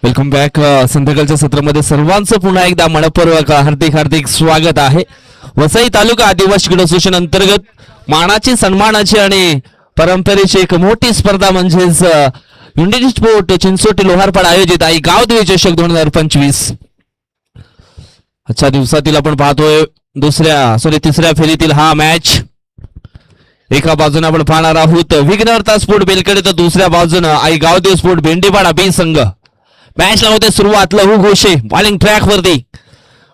Welcome back. संध्याकाळच्या सत्रामध्ये सर्वांचं पुन्हा एकदा मनपूर्वक हार्दिक हार्दिक स्वागत आहे. वसई तालुका आदिवासी क्रीडा असोसिएशन अंतर्गत मानाची सन्मानाची आणि परंपरेची एक मोठी स्पर्धा म्हणजेच युनिटी स्पोर्ट चिंचोटी लोहारपाड आयोजित आहे गावदेवी चषक 2025. आजच्या दिवसातील आपण पाहतोय तिसऱ्या फेरीतील हा मॅच. एका बाजूने आपण पाहणार आहोत विघ्नहर्ता स्पोर्ट बेलकडे, तर दुसऱ्या बाजूने आई गावदेव स्पोर्ट भेंडेपाडा बी संघ. मॅच लावते सुरुवात. लहू घोषे बॉलिंग ट्रॅक वरती.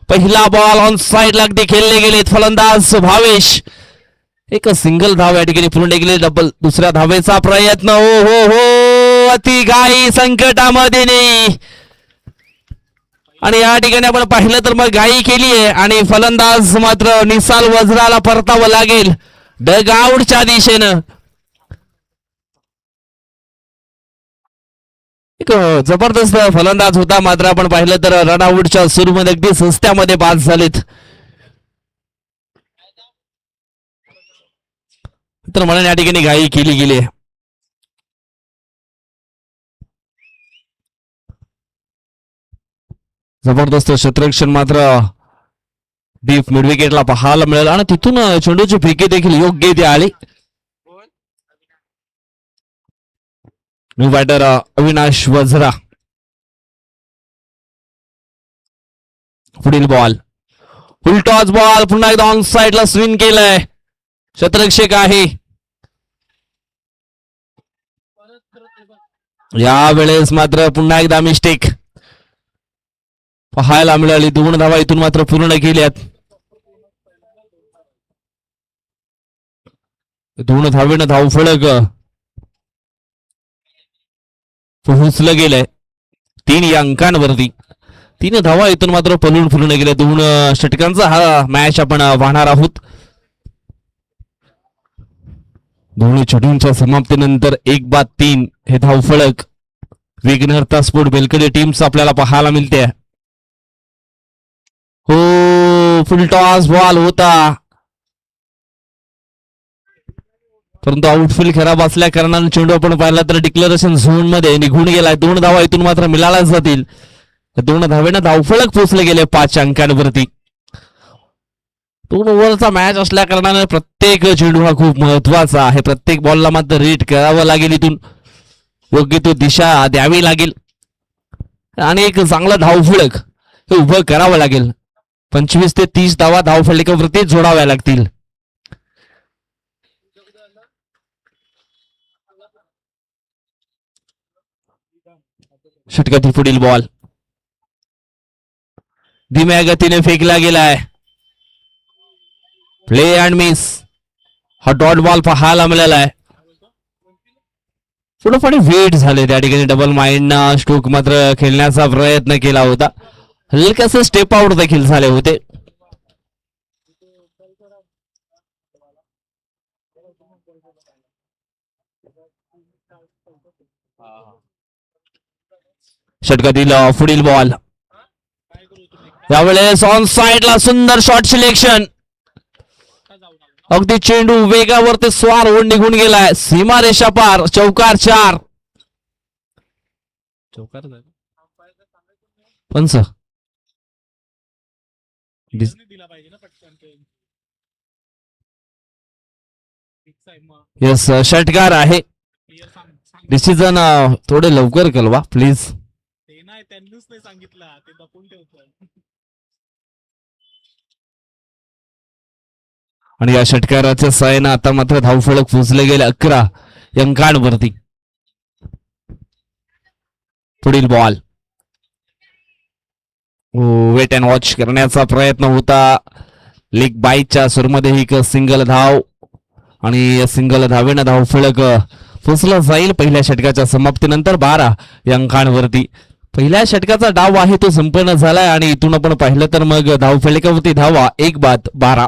पहिला बॉल ऑन साइड लागते खेळले गेले. फलंदाज भावेश. एक सिंगल धाव या ठिकाणी पूर्ण गेले. डबल दुसऱ्या धावेचा प्रयत्न. हो हो हो, अति घाई संकटामध्ये नाही. आणि या ठिकाणी आपण पाहिलं तर मग घाई केली आहे आणि फलंदाज मात्र निसाल वज्राला परतावं लागेल डग आउटच्या दिशेनं. एक जबरदस्त फलंदाज होता, मात्र आपण पाहिलं तर रनआउटच्या सुरूमध्ये अगदी सस्त्यामध्ये बाद झालेत. तर म्हणून या ठिकाणी घाई केली गेली. जबरदस्त क्षेत्ररक्षण मात्र डीप मिड विकेटला पाहायला मिळालं आणि तिथून चेंडूची फेकी देखील योग्य ती आली. New batter Avinash Vajra. पुढील बॉल फुल टॉस बॉल. पुन्हा एकदा ऑन साइडला स्विंग केलंय. क्षेत्ररक्षक आहे यावेळेस मात्र पुन्हा एकदा मिस्टेक पाहायला मिळाली. 2 धावा इथून मात्र पूर्ण केल्यात. 2 धावेनं धावफलक पोहोचलं गेलंय 3 या अंकांवरती. 3 धावा इथून मात्र पलून पूर्ण गेल्या. 2 षटकांचा हा मॅच आपण पाहणार आहोत. 2 चेंडूंच्या समाप्तीनंतर 1-3 हे धावफलक विघ्नहर्ता स्पोर्ट बेलकडे टीम्स आपल्याला पाहायला मिळते. हो, फुल टॉस बॉल होता, परंतु आउटफील्ड खराब असल्या कारणाने चेंडू आपण पाहिला तर डिक्लेरेशन झोन मध्ये निघून गेलाय. 2 धावा इथून मात्र मिळाल्याच जातील. 2 धावेनं धावफलक पोहोचले गेले 5 अंकांवरती. 2 ओव्हरचा मॅच असल्या कारणाने प्रत्येक चेंडू हा खूप महत्वाचा आहे. प्रत्येक बॉलला मात्र रीड करावं लागेल, इथून योग्य तो दिशा द्यावी लागेल आणि एक चांगलं धावफलक हे उभं करावं लागेल. 25 ते 30 धावा धावफलकावरती जोडाव्या लागतील. षटकातील पुढील बॉल धीम्या गतीने फेकला गेलाय. प्ले अँड मिस हा डॉट बॉल पाहायला मिळाला आहे. थोडंफार वेट झाले त्या ठिकाणी. डबल माइंड स्ट्रोक मात्र खेळण्याचा प्रयत्न केला होता. हलकेसे स्टेप आउट देखील झाले होते. षटकातील पुढील बॉल यावेळेस ऑन साइडला सुंदर शॉट सिलेक्शन. अगदी चेंडू वेगावरती स्वार होऊन निघून गेलाय. सीमारेषा पार. चौकार 4. पंच येस, षटकार आहे. डिसिजन थोडे लवकर कळवा प्लीज. त्यांनीच नाही सांगितलं, ते दपून ठेवतात. आणि या षटकाराच्या साहाय्याने आता मात्र धावफलक पोचले गेले 11 अंकांवरती. पुढील बॉल वेट अँड वॉच करण्याचा प्रयत्न होता. लेग बाईच्या सुरूमध्ये एक सिंगल धाव आणि सिंगल धावेनं धावफलक पोचला जाईल. पहिल्या षटकाच्या समाप्तीनंतर 12 अंकांवरती. पहिल्या षटकाचा डाव आहे तो संपन्न झालाय आणि इथून आपण पाहिलं तर मग धावफलकावरती धावा 1-12.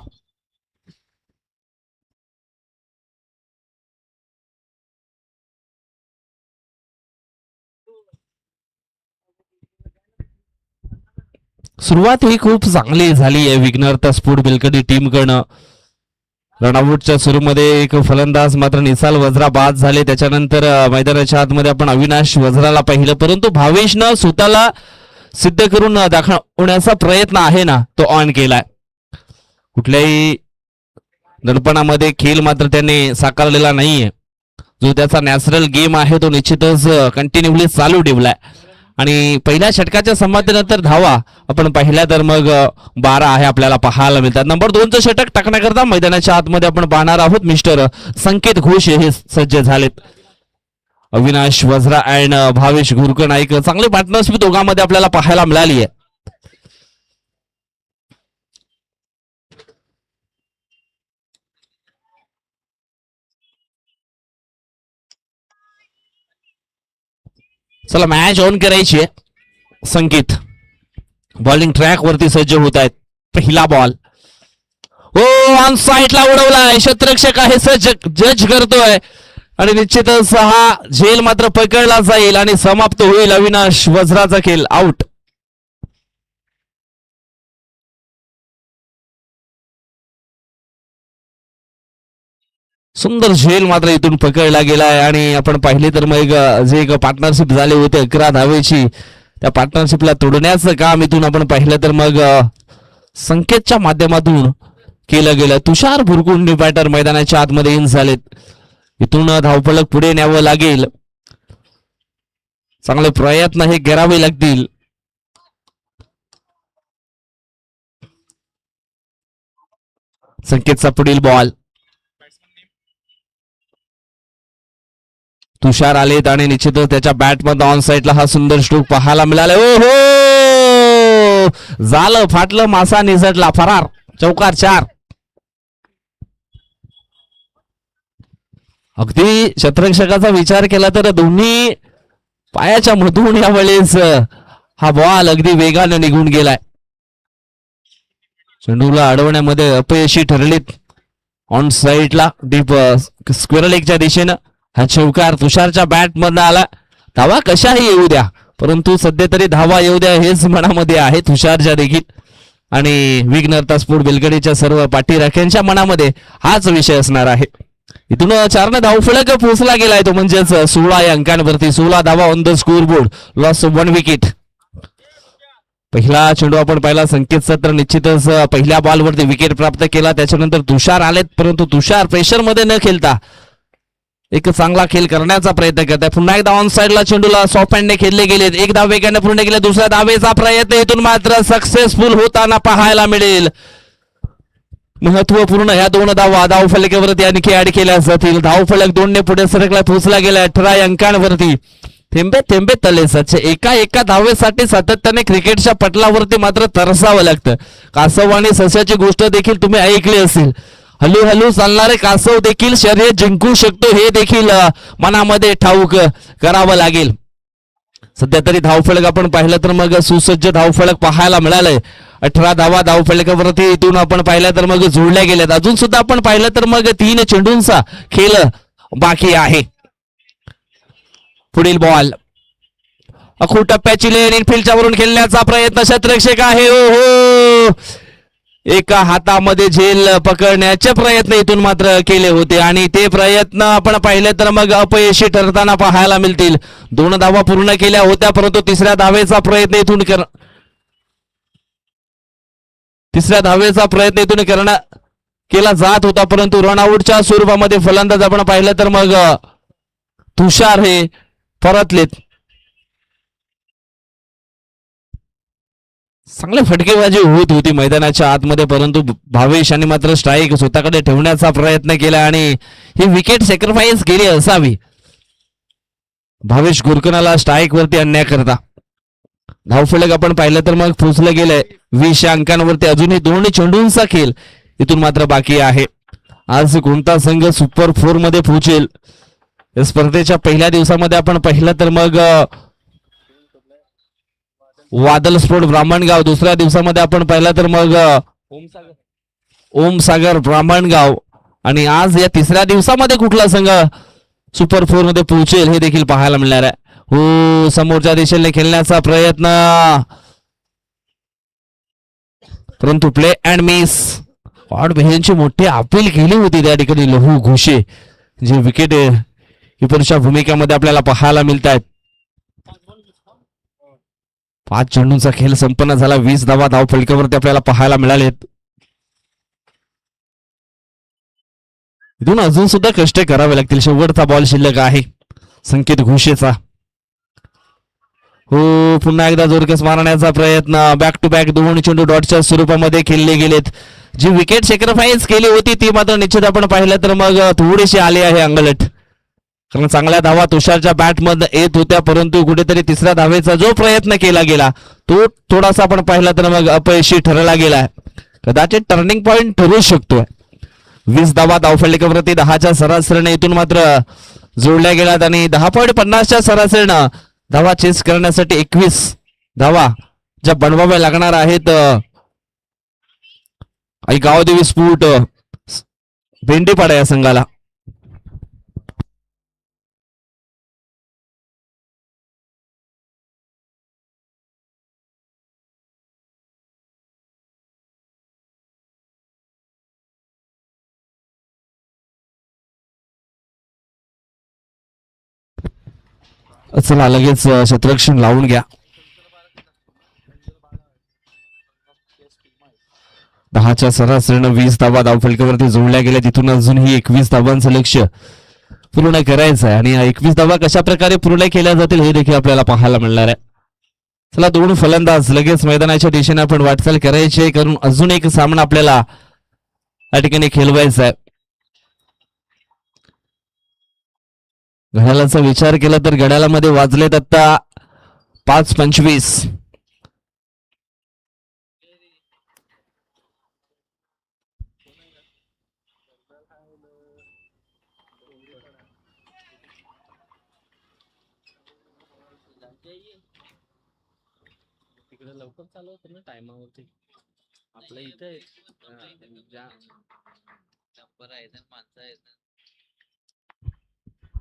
सुरुवात ही खूप चांगली झाली आहे विघ्नहर्ता स्पोर्ट बेलकडी टीम कडनं. रनआउटच्या सुरूमध्ये एक फलंदाज मात्र निसाल वज्रा बाद झाले. त्याच्यानंतर मैदानाच्या आतमध्ये आपण अविनाश वज्राला पाहिलं, परंतु भावेशनं स्वतःला सिद्ध करून दाखवण्याचा प्रयत्न आहे ना तो ऑन केलाय. कुठल्याही दडपणामध्ये खेळ मात्र त्याने साकारलेला नाहीये. जो त्याचा नॅचरल गेम आहे तो निश्चितच कंटिन्युअली चालू ठेवलाय. आणि पहिल्या षटकाच्या समाप्तीनंतर धावा आपण पाहिल्या तर मग 12 आहे आपल्याला पाहायला मिळतात. नंबर 2चं षटक टाकण्याकरता मैदानाच्या आतमध्ये आपण पाहणार आहोत. मिस्टर संकेत घोष हे सज्ज झालेत. अविनाश वज्रा अँड भावेश गुरकनाईक चांगली पार्टनरशिप दोघांमध्ये आपल्याला पाहायला मिळाली आहे. चला मॅच ऑन करायची आहे. संकेत बॉलिंग ट्रॅक वरती सज्ज होत आहेत. पहिला बॉल हो ऑन साईडला उडवलाय. क्षेत्ररक्षक आहे सज्ज, जज करतोय आणि निश्चितच हा झेल मात्र पकडला जाईल आणि समाप्त होईल अविनाश वज्राचा खेळ. आउट. सुंदर झेल मात्र इथून पकडला गेलाय आणि आपण पाहिले तर मग जे एक पार्टनरशिप झाले होते 11 धावेची, त्या पार्टनरशिपला तोडण्याचं काम इथून आपण पाहिलं तर मग संकेतच्या माध्यमातून केलं गेलं. तुषार भुरकुंडी बॅटर मैदानाच्या आतमध्ये इन झालेत. इथून धावफलक पुढे न्यावं लागेल. चांगले प्रयत्न हे करावे लागतील. संकेतचा पुढील बॉल. तुषार आलेत आणि निश्चितच त्याच्या बॅटमध्ये ऑन साईडला हा सुंदर स्ट्रोक पाहायला मिळाला. ओ हो झालं, फाटलं, मासा निसटला, फरार. चौकार 4. अगदी क्षेत्ररक्षकाचा विचार केला तर दोन्ही पायाच्या मधून यावेळेस हा बॉल अगदी वेगाने निघून गेलाय. चेंडूला अडवण्यामध्ये अपयशी ठरलीत. ऑन साईडला डीप स्क्वेअर लेगच्या दिशेनं हा चौकार तुषारच्या बॅट मधनं आला. धावा कशाही येऊ द्या, परंतु सध्या तरी धावा येऊ द्या हेच मनामध्ये आहे तुषारच्या देखील. आणि विघ्नहर्ता स्पोर्ट बेलगडीच्या सर्व पाठीराख्यांच्या मनामध्ये हाच विषय असणार आहे. इथून 4 धावफलक पोहोचला गेलाय तो म्हणजेच 16 या अंकांवरती. 16 धावा on the score board. Loss 1 wicket. पहिला चेंडू आपण पाहिला संकेत सत्र निश्चितच पहिल्या बॉलवरती विकेट प्राप्त केला. त्याच्यानंतर तुषार आलेत, परंतु तुषार प्रेशर मध्ये न खेळता एक चांगला खेळ करण्याचा प्रयत्न करत आहे. पुन्हा एकदा ऑन साईडला चेंडूला सॉफ्ट हँडने खेळले गेलेत. एक धाव वेगाने पूर्ण केले. दुसऱ्या धावेचा प्रयत्न इथून मात्र सक्सेसफुल होताना पाहायला मिळेल. महत्वपूर्ण ह्या 2 धावा धावफलकावरती आणखी ऍड केल्या जातील. धावफलक 2 ने पुढे सरकला पोहोचला गेला 18 अंकांवरती. थेंबे थेंबे तले साचे. एका धावेसाठी सातत्याने क्रिकेटच्या पटलावरती मात्र तरसावं लागतं. कासव आणि सस्याची गोष्ट देखील तुम्ही ऐकली असेल. हळूहळू चालणारे कासव देखील शर्यत जिंकू शकतो हे देखील मनामध्ये ठाऊक करावं लागेल. सध्या तरी धावफलक आपण पाहिलं तर मग सुसज्ज धावफलक पाहायला मिळालंय. 18 धावा धावफलकावरती इथून आपण पाहिलं तर मग जोडल्या गेल्यात. अजून सुद्धा आपण पाहिलं तर मग 3 चेंडूंचा खेळ बाकी आहे. पुढील बॉल अखू टप्प्याची लेन इनफिल्डच्या वरून खेळण्याचा प्रयत्न क्षेत्ररक्षक आहे. हो एका हातामध्ये झेल पकडण्याचे प्रयत्न इथून मात्र केले होते आणि ते प्रयत्न आपण पाहिले तर मग अपयशी ठरताना पाहायला मिळतील. 2 धावा पूर्ण केल्या होत्या, परंतु तिसऱ्या धावेचा प्रयत्न इथून केला जात होता, परंतु रनआउटच्या स्वरूपामध्ये फलंदाज आपण पाहिलं तर मग तुषार हे परतलेत. चांगली फटकेबाजी होत होती मैदानाच्या आतमध्ये, परंतु भावेश यांनी मात्र स्ट्राईक स्वतःकडे ठेवण्याचा प्रयत्न केला आणि ही विकेट सॅक्रिफाईस केली असावी. भावेश गुरकनाला स्ट्राईक वरती आणण्याकरता धावफलक आपण पाहिलं तर मग पोचलं गेलंय 20 अंकांवरती. अजूनही 2 चेंडूंचा खेळ इथून मात्र बाकी आहे. आज कोणता संघ सुपर 4 मध्ये पोहोचेल या स्पर्धेच्या पहिल्या दिवसामध्ये आपण पाहिलं तर मग वादल स्पोर्ट ब्राह्मणगाव, दुसऱ्या दिवसामध्ये आपण पाहिलं तर मग ओम सागर ब्राह्मणगाव, आणि आज या तिसऱ्या दिवसामध्ये कुठला संघ सुपर 4 मध्ये पोहोचेल हे देखील पाहायला मिळणार आहे. हो समोरच्या दिशेने खेळण्याचा प्रयत्न, परंतु प्ले अँड मिस ऑड बेहेनची मोठी अपील केली होती त्या ठिकाणी लहू घोषे जे विकेट किपरच्या भूमिकेमध्ये आपल्याला पाहायला मिळत आहेत. 5 चेंडूंचा खेळ संपन्न झाला. 20 धावा धाव फलकावरती आपल्याला पाहायला मिळालेत. इथून अजून सुद्धा कष्ट करावे लागतील. शेवटचा बॉल शिल्लक आहे संकेत घोषेचा. हो, पुन्हा एकदा जोरकस मारण्याचा प्रयत्न. बॅक टू बॅक 2 चेंडू डॉटच्या स्वरूपामध्ये खेळले गेलेत. जी विकेट सॅक्रिफाईस केली होती ती मात्र निश्चित आपण पाहिलं तर मग थोडीशी आली आहे अंगलट. कारण चांगल्या धावा तुषारच्या बॅटमध्ये येत होत्या, परंतु कुठेतरी तिसऱ्या धावेचा जो प्रयत्न केला गेला तो थोडासा आपण पाहिला तर मग अपयशी ठरला गेला. कदाचित टर्निंग पॉइंट ठरू शकतोय. 20 धावा धावफलकावरती 10च्या सरासरीने इथून मात्र जोडल्या गेल्यात आणि 10.50च्या सरासरीनं धावा चेस करण्यासाठी 21 धावा ज्या बनवाव्या लागणार आहेत गावदेवी स्फूट भेंडीपाडा या संघाला. चला लगेच शतरक्षण लावून घ्या. 10च्या सरासरीनं 20 धावा धावफलकावरती जोडल्या गेल्या. तिथून अजूनही 21 धावांचं लक्ष पूर्ण करायचं आहे आणि 21 धावा कशा प्रकारे पूर्ण केल्या जातील हे देखील आपल्याला पाहायला मिळणार आहे. चला 2 फलंदाज लगेच मैदानाच्या दिशेने आपण वाटचाल करायची करून अजून एक सामना आपल्याला या ठिकाणी खेळवायचा आहे. घड्याळाचा विचार केला तर घड्याळामध्ये वाजलेत आता 5:25. तिकडे लवकर चालू होतं ना टायमावरती. आपल्या इथे नंबर आहे ना, माणसं आहेत ना,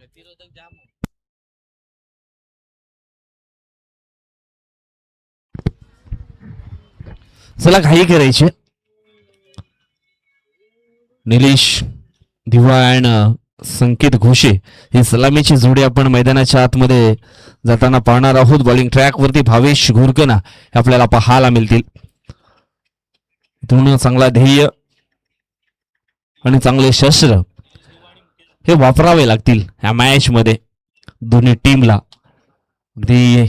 गतिरोधक जाम. चला घाई करायची. निलेश दिवाण संकेत घोषे ही सलामीची जोडी आपण मैदानाच्या आतमध्ये जाताना पाहणार आहोत. बॉलिंग ट्रॅक वरती भावेश घोरकना हे आपल्याला पाहायला मिळतील. इथून चांगला ध्येय आणि चांगले शस्त्र हे वापरावे लागतील या मॅच मध्ये दोन्ही टीमला. अगदी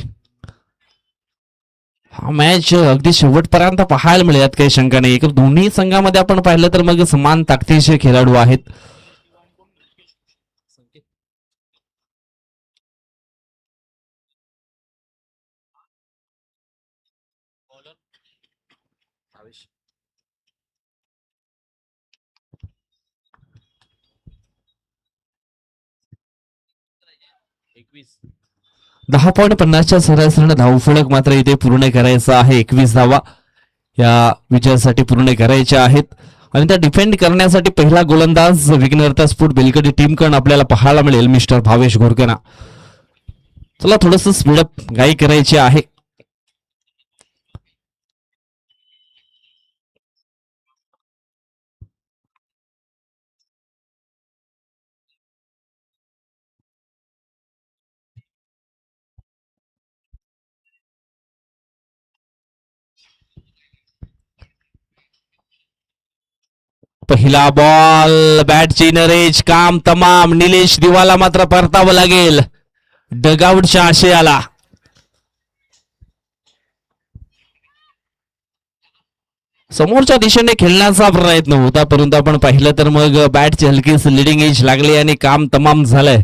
हा मॅच अगदी शेवटपर्यंत पाहायला मिळेल काही शंका नाही. दोन्ही संघामध्ये आपण पाहिलं तर मग समान ताकदीचे खेळाडू आहेत. एकवीस 10.50च्या सरासरीनं धावफलक मात्र इथे पूर्ण करायचा आहे. 21 धावा या विजयासाठी पूर्ण करायच्या आहेत आणि त्या डिफेंड करण्यासाठी पहिला गोलंदाज विघ्नहर्ता स्फोट बेलकडी टीमकडून आपल्याला पाहायला मिळेल मिस्टर भावेश घोरकना. चला थोडस स्पीडअप गाई करायची आहे. पहिला बॉल बॅटची नरेज काम तमाम. निलेश दिवाला मात्र परतावं लागेल डगआउटच्या आशयाला. समोरच्या दिशेने खेळण्याचा प्रयत्न होता, परंतु आपण पाहिलं तर मग बॅटची हलकीच लिडिंग एज लागली आणि काम तमाम झालंय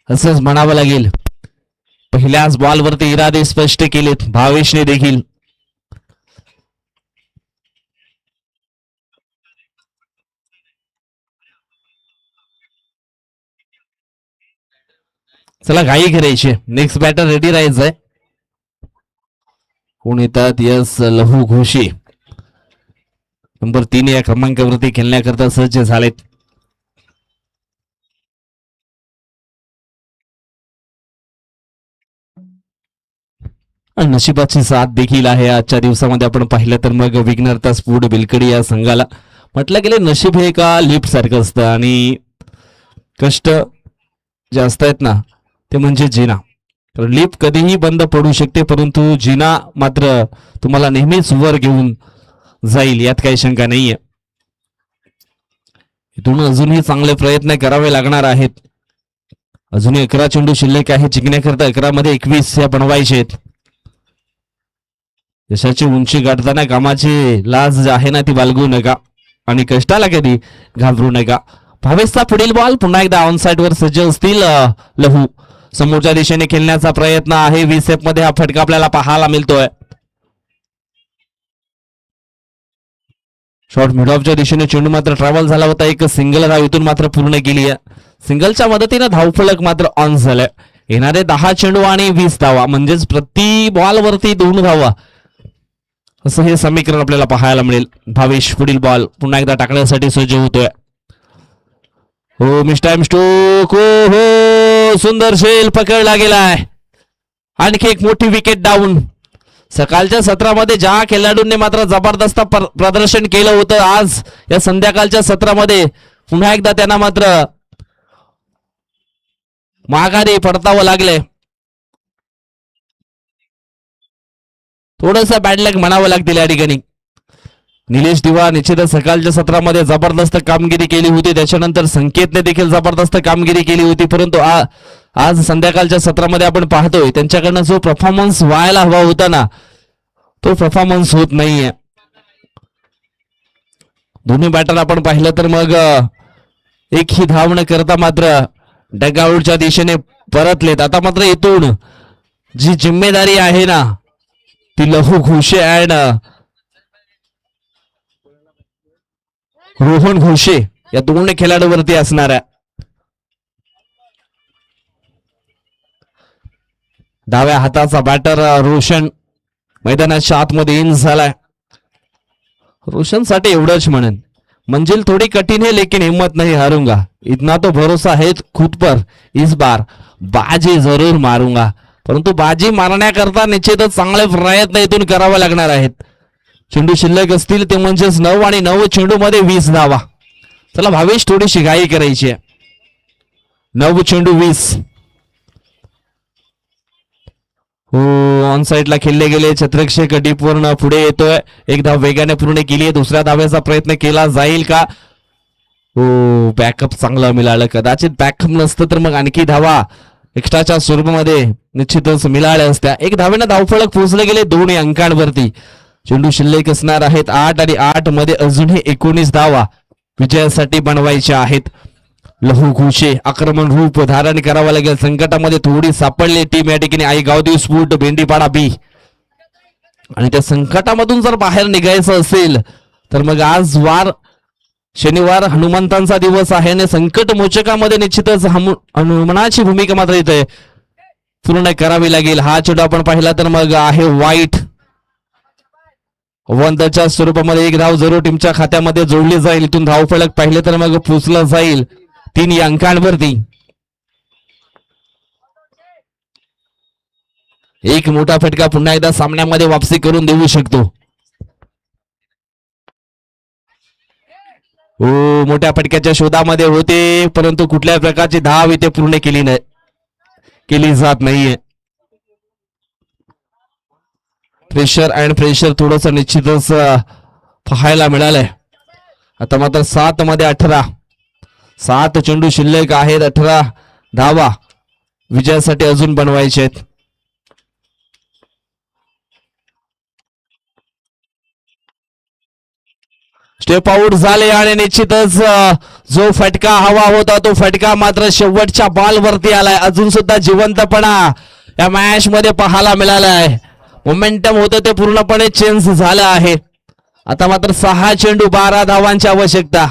असंच म्हणावं लागेल. पहिल्याच बॉलवरती इरादे स्पष्ट केलेत भावेशने देखील. चला घाई करायची. नेक्स्ट बॅटर रेडी राहायचंय. कोण येतात? यस लहू घोषे नंबर 3 या क्रमांकावरती खेळण्याकरता सज्ज झालेत. नशिबाची साथ देखील आहे आजच्या दिवसामध्ये आपण पाहिलं तर मग विघ्नहर्ता स्फोट बेलकडी या संघाला. म्हटलं गेले नशीब हे का लिफ्ट सारखं असतं आणि कष्ट जे असतायत ना ते म्हणजे जिना. तर लिफ्ट कधीही बंद पडू शकते परंतु जिना मात्र तुम्हाला नेहमीच वर घेऊन जाईल यात काही शंका नाहीये. इथून अजूनही चांगले प्रयत्न करावे लागणार आहेत. अजूनही 11 चेंडू शिल्लक आहे जिंकण्याकरता. 11 मध्ये 21 या बनवायचे आहेत. यशाची उंची गाठताना कामाची लाज जी आहे ना ती बाळगू नका आणि कष्टाला कधी घाबरू नका. भावेशचा पुढील बॉल पुन्हा एकदा ऑन साइड वर सज्ज असतील लहू. समोरच्या दिशेने खेळण्याचा प्रयत्न आहे. विसेप मध्ये हा फटका आपल्याला पाहायला मिळतोय. शॉर्ट मिड ऑफच्या दिशेने चेंडू मात्र ट्रॅव्हल झाला होता. एक सिंगल धाव इथून मात्र पूर्ण केली आहे. सिंगलच्या मदतीने धावफलक मात्र ऑन झालाय. येणारे 10 चेंडू आणि 20 धावा म्हणजेच प्रति बॉल वरती 2 धावा असं हे समीकरण आपल्याला पाहायला मिळेल. भावेश पुढील बॉल पुन्हा एकदा टाकण्यासाठी सज्ज होतोय. हो मिस टाइम स्ट्रोक. हो सुंदर शेल पकडला गेलाय. आणखी एक मोठी विकेट डाऊन. सकाळच्या सत्रामध्ये ज्या खेळाडूंनी मात्र जबरदस्त प्रदर्शन केलं होतं आज या संध्याकाळच्या सत्रामध्ये पुन्हा एकदा त्यांना मात्र माघारी पडतावं लागले. थोडंसं बॅड लक म्हणावं लागतील या ठिकाणी. निलेश दिवा निश्चितच सकाळच्या सत्रामध्ये जबरदस्त कामगिरी केली होती. त्याच्यानंतर संकेतने देखील जबरदस्त कामगिरी केली होती परंतु आज संध्याकाळच्या सत्रामध्ये आपण पाहतोय त्यांच्याकडनं जो परफॉर्मन्स व्हायला हवा होता ना तो परफॉर्मन्स होत नाहीये. दोन्ही बॅटर आपण पाहिलं तर मग एकही धाव न करता मात्र डगआउटच्या दिशेने परतलेत. आता मात्र इथून जी जिम्मेदारी आहे ना ती लहू घोषे अँड रोहन घोषे या दोन खेळाडूवरती असणार आहे. डाव्या हाताचा बॅटर रोशन मैदानाच्या आतमध्ये इन झालाय. रोशन साठी एवढंच म्हणेन मंजिल थोड़ी कठिन है लेकिन हिम्मत नहीं हारूंगा. इतना तो भरोसा है खुद पर. इस बार बाजी जरूर मारूंगा. परंतु बाजी मारण्याकरता निश्चितच चांगले प्रयत्न इथून करावे लागणार आहेत. चेंडू शिल्लक असतील ते म्हणजेच 9 आणि 9 चेंडू मध्ये 20 धावा. चला भावेश थोडीशी घाई करायची आहे. 9 चेंडू 20. हो ऑन साइडला खेळले गेले. छत्रक्षक डीपवरून पुढे येतोय. एक धाव वेगाने पूर्ण केली आहे. दुसऱ्या धाव्याचा प्रयत्न केला जाईल का. हो बॅकअप चांगला मिळालं. कदाचित बॅकअप नसतं तर मग आणखी धावा एक्स्ट्राच्या स्वरूपामध्ये निश्चितच मिळाल्या असत्या. एक धावेनं धावफलक पोहोचले गेले 2 अंकांवरती. चेंडू शिल्लक असणार आहेत 8 आणि 8 मध्ये अजूनही 19 धावा विजयासाठी बनवायच्या आहेत. लहू घोषे आक्रमण रूप धारण करावं लागेल. संकटामध्ये थोडी सापडली टीम या ठिकाणी आई गावदेव स्फूट भेंडीपाडा बी. आणि त्या संकटामधून जर बाहेर निघायचं असेल तर मग आज शनिवार हनुमंतांचा दिवस आहे आणि संकट मोचकामध्ये निश्चितच हनुमानाची भूमिका मात्र इथे पूर्ण करावी लागेल. हा चेंडू आपण पाहिला तर मग आहे वाईट. वंतच्या स्वरूपामध्ये एक धाव जरूर टीमच्या खात्यामध्ये जोडली जाईल. इथून धावफलक पाहिले तर मग पोचलं जाईल 3 अंकांवरती. एक मोठा फटका पुन्हा एकदा सामन्यामध्ये वापसी करून देऊ शकतो. हो मोठ्या फटक्याच्या शोधामध्ये होते परंतु कुठल्या प्रकारची धाव इथे पूर्ण केली जात नाहीये. प्रेशर अँड प्रेशर थोडस निश्चितच पाहायला मिळालंय. आता मात्र 7 मध्ये 18. 7 चेंडू शिल्लक आहेत. 18 धावा विजयासाठी अजून बनवायचे आहेत. स्टेप आउट झाले आणि निश्चितच जो फटका हवा होता तो फटका मात्र शेवटच्या बॉल वरती आलाय. अजून सुद्धा जिवंतपणा या मॅच मध्ये पाहायला मिळालाय. मोमेंटम होतं ते पूर्णपणे चेंज झालं आहे. आता मात्र 6 चेंडू 12 धावांची आवश्यकता.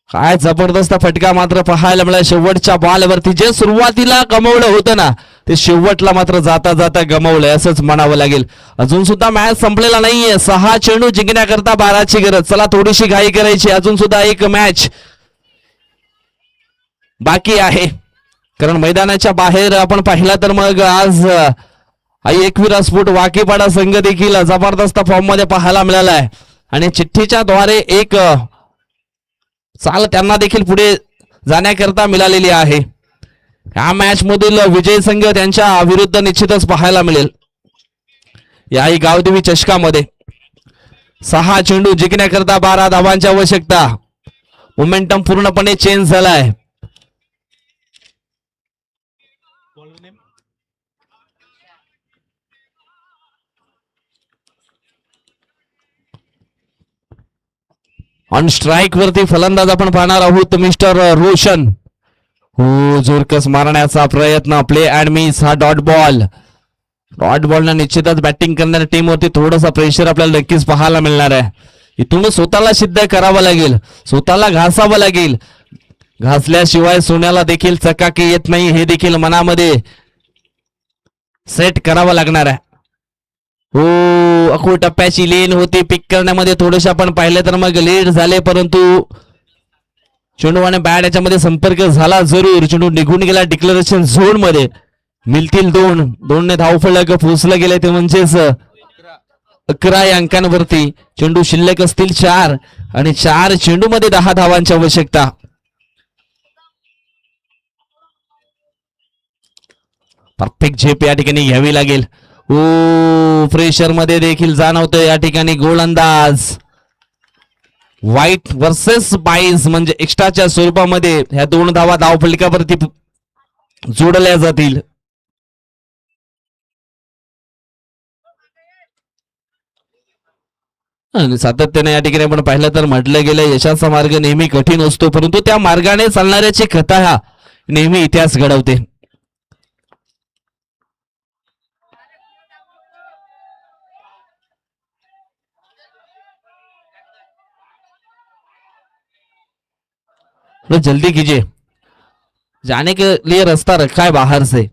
काय जबरदस्त फटका मात्र पाहायला मिळाला शेवटच्या बॉलवरती. जे सुरुवातीला गमावलं होतं ना ते शेवटला मात्र जाता जाता गमावलंय असंच म्हणावं लागेल. अजून सुद्धा मॅच संपलेला नाहीये. 6 चेंडू जिंकण्याकरता 12ची गरज. चला थोडीशी घाई करायची. अजून सुद्धा एक मॅच बाकी आहे कारण मैदानाच्या बाहेर आपण पाहिला तर मग आज एकविरा स्फोट वाकीपाडा संघ देखील जबरदस्त फॉर्म मध्ये पाहायला मिळालाय. आणि चिठ्ठीच्या द्वारे एक चाल त्यांना देखील पुढे जाण्याकरता मिळालेली आहे. या मॅच मधील विजय संघ त्यांच्या विरुद्ध निश्चितच पाहायला मिळेल. याही गावदेवी चषकामध्ये 6 चेंडू जिंकण्याकरता 12 धावांची आवश्यकता. मोमेंटम पूर्णपणे चेंज झालाय. बॉलर नेम ऑन स्ट्राईक वरती फलंदाज आपण पाहणार आहोत मिस्टर रोशन. हो, जोरकस मारण्याचा प्रयत्न, प्ले अँड मिस. हा डॉट बॉल न निश्चितच बॅटिंग करणाऱ्या टीम वरती थोडासा प्रेशर आपल्याला नक्कीच पाहायला मिळणार आहे. इथून स्वतःला सिद्ध करावं लागेल, स्वतःला घासावं लागेल. घासल्याशिवाय सोन्याला देखील चकाकी येत नाही, हे देखील मनामध्ये सेट करावं लागणार आहे. हो, अखो टप्प्याची लेन होती, पिक करण्यामध्ये थोडेसे आपण पाहिले तर मग लेट झाले, परंतु चेंडू आणि बॅट याच्यामध्ये संपर्क झाला जरूर. चेंडू निघून गेला डिक्लेरेशन झोन मध्ये. मिळतील 2 धावफलक पोहोचलं गेले ते म्हणजेच 11 या अंकांवरती. चेंडू शिल्लक असतील 4 आणि 4 चेंडू मध्ये 10 धावांची आवश्यकता. परफेक्ट झेप या ठिकाणी घ्यावी लागेल. ओ, प्रेशर मध्ये देखील जाणवतोय या ठिकाणी गोलंदाज. व्हाईट वर्सेस बाईस म्हणजे एक्स्ट्राच्या स्वरूपामध्ये ह्या 2 धावा धावफलकावरती जोडल्या जातील. आणि सातत्याने या ठिकाणी आपण पाहिलं तर म्हटलं गेलं, यशाचा मार्ग नेहमी कठीण असतो, परंतु त्या मार्गाने चालणाऱ्याची कथा हा नेहमी इतिहास घडवते. जल्दी कीजिए, जाने के लिए रास्ता रखा है बाहर से.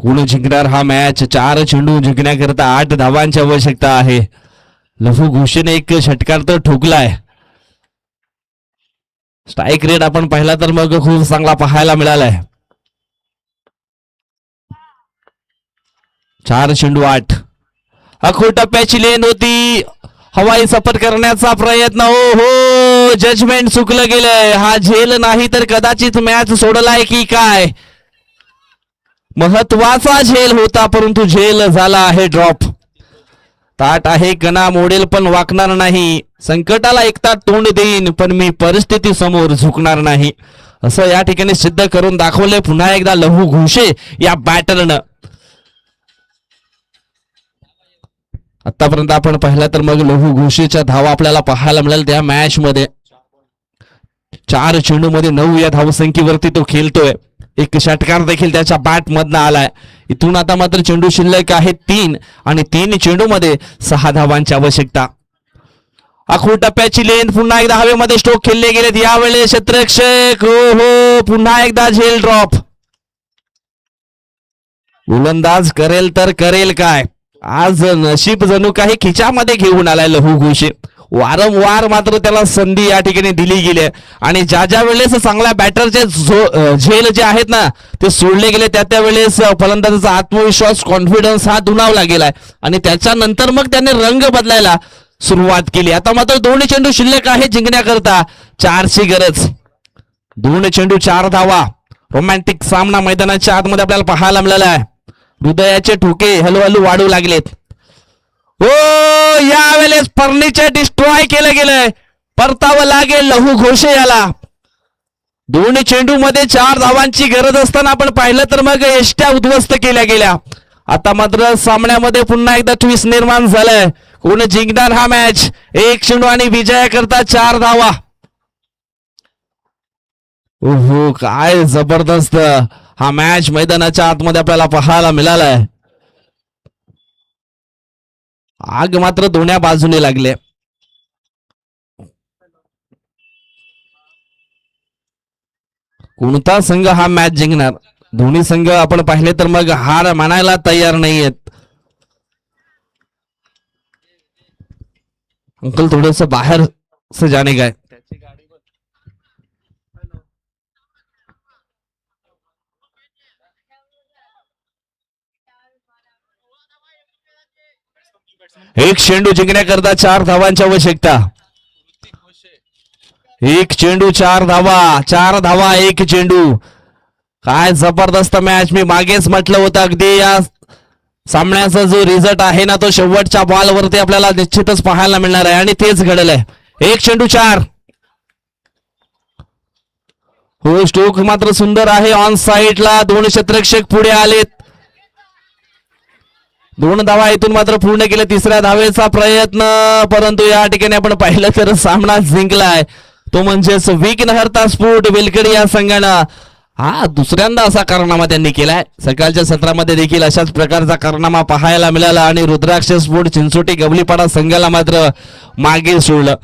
कोण जिंकणार हा मॅच? 4 चेंडू जिंकण्याकरता 8 धावांची आवश्यकता आहे. लघु घोषेने एक षटकार तर ठोकलाय. स्ट्राईक रेट आपण पाहिला तर मग खूप चांगला पाहायला मिळालाय. 4 चेंडू 8. अखो टप्प्याची लेन होती, हवाई सफर करण्याचा प्रयत्न. हो हो, जजमेंट चुकलं गेलंय. हा झेल नाही तर कदाचित मॅच सोडलाय की काय. महत्वाचा झेल होता, परंतु झेल झाला आहे ड्रॉप. ताट आहे कणा मोडेल पण वाकणार नाही. संकटाला एकता तोंड देईन पण मी परिस्थिती समोर झुकणार नाही, असं या ठिकाणी सिद्ध करून दाखवले पुन्हा एकदा लहू घोषे या बॅटरनं. आतापर्यंत आपण पाहिलं तर मग लहू घोषेच्या धावा आपल्याला पाहायला मिळेल त्या मॅच मध्ये. 4 चेंडू मध्ये 9 या धावसंख्येवरती तो खेळतोय. एक षटकार देखील त्याच्या बॅट मधनं आलाय. इथून आता मात्र चेंडू शिल्लक आहे 3 आणि 3 चेंडू मध्ये 6 धावांची आवश्यकता. आखू टप्प्याची लेन पुन्हा एकदा हवेमध्ये स्ट्रोक खेळले गेलेत. यावेळेस क्षेत्ररक्षक हो हो, पुन्हा एकदा झेल ड्रॉप. गोलंदाज करेल तर करेल काय, आज नशीब जणू काही खिच्यामध्ये घेऊन आलाय लहू घोषे. वारंवार मात्र त्याला संधी या ठिकाणी दिली गेली आणि ज्या वेळेस चांगल्या बॅटरचे झेल जे आहेत ना ते सोडले गेले त्या वेळेस फलंदाजाचा आत्मविश्वास, कॉन्फिडन्स हा दुणावला गेलाय आणि त्याच्यानंतर मग त्याने रंग बदलायला सुरुवात केली. आता मात्र 2 चेंडू शिल्लक आहे जिंकण्याकरता. 4 ची गरज. 2 चेंडू 4 धावा. रोमॅन्टिक सामना मैदानाच्या आतमध्ये आपल्याला पाहायला मिळाला आहे. हृदयाचे ठोके हळूहळू वाढू लागलेत. हो, यावेळेस फर्निचर डिस्ट्रॉय केलं गेलंय. परतावं लागेल लहू घोषे याला. 2 चेंडू मध्ये 4 धावांची गरज असताना आपण पाहिलं तर मग एष्ट्या उद्ध्वस्त केल्या गेल्या. आता मात्र सामन्यामध्ये पुन्हा एकदा ट्विस्ट निर्माण झालाय. कोण जिंकणार हा मॅच? 1 चेंडू आणि विजयाकरता 4 धावा. ओहो, काय जबरदस्त हा मॅच मैदानाच्या आतमध्ये आपल्याला पाहायला मिळालाय. आग मात्र दोन्ही बाजूने लागले. कोणता संघ हा मॅच जिंकणार? दोन्ही संघ आपण पाहिले तर मग हार मानायला तयार नाहीयेत. अंकल थोडस बाहेर से जाने का है. एक चेंडू जिंकण्याकरता 4 धावांची आवश्यकता. एक चेंडू 4 धावा, 4 धावा एक चेंडू. काय जबरदस्त मॅच. मी मागेच म्हटलं होतं अगदी या सामन्याचा जो रिझल्ट आहे ना तो शेवटच्या बॉल वरती आपल्याला निश्चितच पाहायला मिळणार आहे आणि तेच घडलं आहे. एक चेंडू 4. हो स्ट्रोक मात्र सुंदर आहे. ऑन साइडला 2 क्षेत्ररक्षक पुढे आलेत. 2 धावा इथून मात्र पूर्ण केले. तिसऱ्या धावेचा प्रयत्न, परंतु या ठिकाणी आपण पाहिलं तर सामना जिंकलाय तो म्हणजेच विघ्नहर्ता स्फोट वेलकडी या संघानं. हा दुसऱ्यांदा असा कारनामा त्यांनी केलाय. सकाळच्या सत्रामध्ये देखील अशाच प्रकारचा कारनामा पाहायला मिळाला आणि रुद्राक्ष स्फोट चिंचोटी गवलीपाडा संघाला मात्र मागे सोडलं.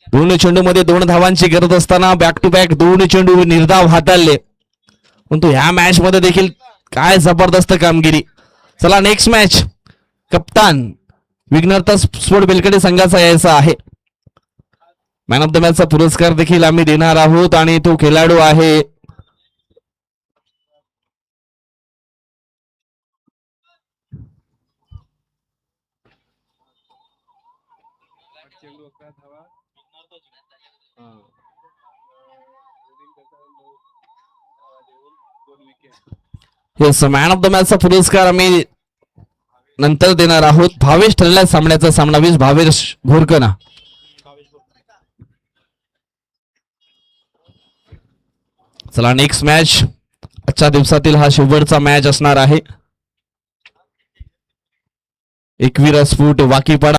2 चेंडू मध्ये 2 धावांची गरज असताना बॅक टू बॅक 2 चेंडू निर्धाव हाताळले. परंतु ह्या मॅच मध्ये देखील काय जबरदस्त कामगिरी. चला नेक्स्ट मॅच. कप्तान विघ्नहर्ता स्फोट बेलकडे संघाचा यायचा आहे. मॅन ऑफ द मॅचचा पुरस्कार देखील आम्ही देणार आहोत आणि तो खेळाडू आहे येस. मॅन ऑफ द मॅचचा पुरस्कार आम्ही नंतर देणार आहोत. भावेश ठरला सामन्याचा सामनावीस भावेश घोरकना. चला नेक्स्ट मॅच. आजच्या दिवसातील हा शेवटचा मॅच असणार आहे. एकविरा स्फोट वाकीपाडा